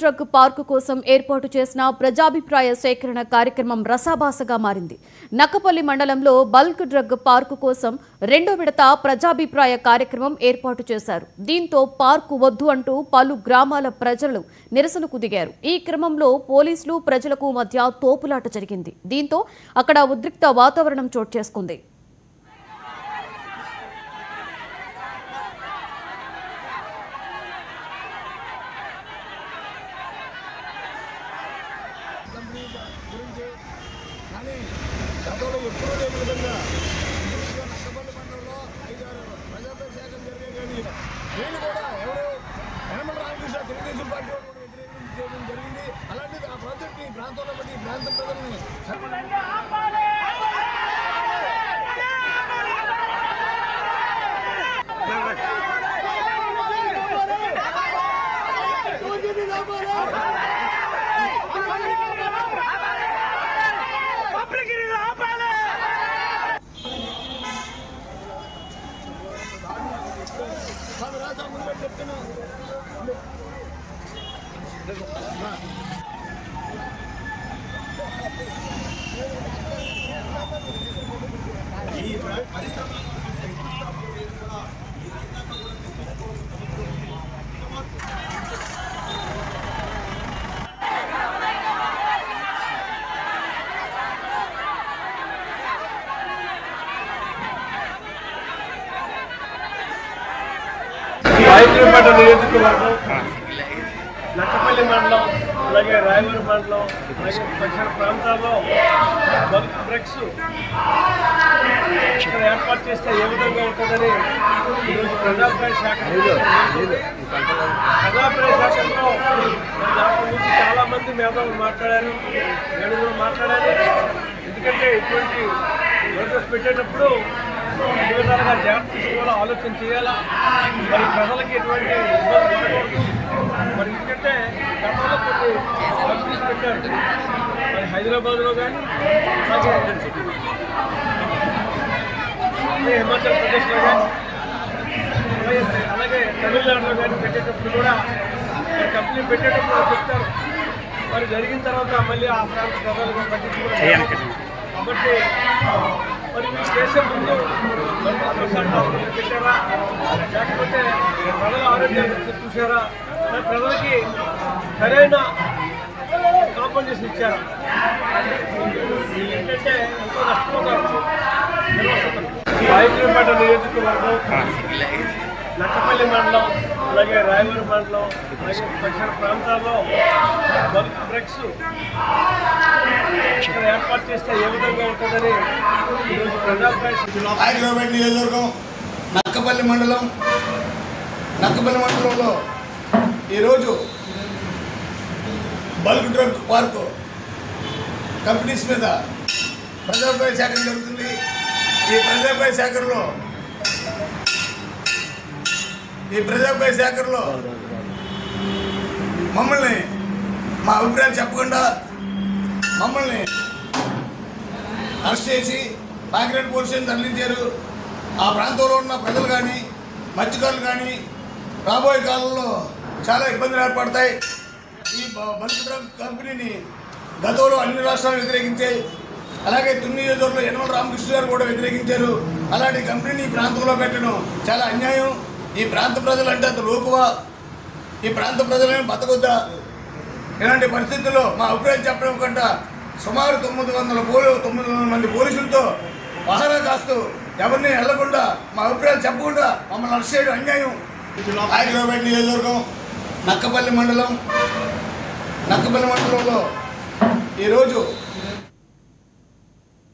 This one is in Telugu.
డ్రగ్ పార్కు కోసం ఏర్పాటు చేసిన ప్రజాభిప్రాయ సేకరణ కార్యక్రమం రసాభాసగా మారింది. నక్కపల్లి మండలంలో బల్క్ డ్రగ్ పార్కు కోసం రెండో విడత ప్రజాభిప్రాయ కార్యక్రమం ఏర్పాటు చేశారు. దీంతో పార్కు వద్దు అంటూ పలు గ్రామాల ప్రజలు నిరసనకు దిగారు. ఈ క్రమంలో పోలీసులు ప్రజలకు మధ్య తోపులాట జరిగింది. దీంతో అక్కడ ఉద్రిక్త వాతావరణం చోటు చేసుకుంది. కానీ గతంలో ఎప్పుడూ లేని విధంగా నక్కపల్లి మండలంలో 5-6 ప్రజాపేట శాఖలు జరిగాయి. కానీ వీళ్ళు కూడా ఎవరు యనమల రామకృష్ణ తెలుగుదేశం పార్టీ వాళ్ళు కూడా వ్యతిరేకం చేయడం జరిగింది. అలాంటిది ఆ ప్రాజెక్ట్ ఈ ప్రాంతంలో బట్టి ఈ ప్రాంత ప్రజల్ని ఐక్యపేట నియోజకవర్గం నక్కపల్లి మండలం అలాగే రాయవూరు మండలం అలాగే పరిసర ప్రాంతాల్లో బల్క్ డ్రగ్స్ ఇక్కడ ఏర్పాటు చేస్తే ఏ విధంగా ఉంటుందని ఈరోజు ప్రజాభిప్రాయ శాఖలో దాంట్లో నుంచి చాలామంది మేధావులు మాట్లాడారు. నేను కూడా మాట్లాడాను. ఎందుకంటే ఇటువంటి నోటీస్ పెట్టేటప్పుడు అన్ని విధాలుగా జాగ్రత్త తీసుకోవాలా, ఆలోచన చేయాలా, మరి ప్రజలకి ఎటువంటి ఇబ్బంది ఉండకూడదు. మరి ఎందుకంటే గతంలో కొన్ని కంపెనీస్ పెట్టారు, మరి హైదరాబాద్లో కానీ అలాగే హిమాచల్ ప్రదేశ్లో కానీ అలాగే తమిళనాడులో కానీ పెట్టేటప్పుడు కూడా మరి కంపెనీ పెట్టేటప్పుడు చెప్తారు. మరి జరిగిన తర్వాత మళ్ళీ ఆ ప్రాంత ప్రజలకు పట్టించుకోవాలి. కాబట్టి మరి మీరు చేసే ముందు పెట్టారా, లేకపోతే ప్రజల ఆరోగ్యం చూసారా, ప్రజలకి సరైన కాంపన్సేషన్ ఇచ్చారా? ఏంటంటే ఎంతో నష్టపోతారు. ఐక్యపేట నియోజకవర్గం నక్కపల్లి మండలం అలాగే రాయవూరు మండలం అలాగే పరిసర ప్రాంతాల్లో బల్క్ డ్రగ్స్ ఇక్కడ ఏర్పాటు చేస్తే ఏ విధంగా ఉంటుందని ఈరోజు ప్రజాభిప్రాయ ఐక్యపేట నియోజకవర్గం నక్కపల్లి మండలంలో ఈరోజు బల్క్ డ్రగ్ పార్కు కంపెనీస్ మీద ప్రజాభిప్రాయ సేకరణ జరుగుతుంది. ఈ ప్రజాభిప్రాయ సేకరణలో మమ్మల్ని మా అభిప్రాయాలు చెప్పకుండా మమ్మల్ని అరెస్ట్ చేసి పాకిరెడ్డి పోలీస్ స్టేషన్ తరలించారు. ఆ ప్రాంతంలో ఉన్న ప్రజలు కానీ మత్స్యకారులు కానీ రాబోయే కాలంలో చాలా ఇబ్బందులు ఏర్పడతాయి. ఈ బల్క్ డ్రగ్ కంపెనీని గతంలో అన్ని రాష్ట్రాలు వ్యతిరేకించాయి. అలాగే తుని నియోజకవర్గంలో యనమల రామకృష్ణ గారు కూడా వ్యతిరేకించారు. అలాంటి కంపెనీని ఈ ప్రాంతంలో పెట్టడం చాలా అన్యాయం. ఈ ప్రాంత ప్రజలు అంటే అంత లోకువా? ఈ ప్రాంత ప్రజలను బతకొద్దా? ఇలాంటి పరిస్థితుల్లో మా అభిప్రాయం చెప్పడం కంటే సుమారు 900 మంది పోలీసులతో పహారా కాస్తూ ఎవరిని వెళ్లకుండా మా అభిప్రాయాలు చెప్పకుండా మమ్మల్ని అరెస్ట్ చేయడం అన్యాయం. ఐక్యపేట నియోజకవర్గం నక్కపల్లి మండలంలో ఈరోజు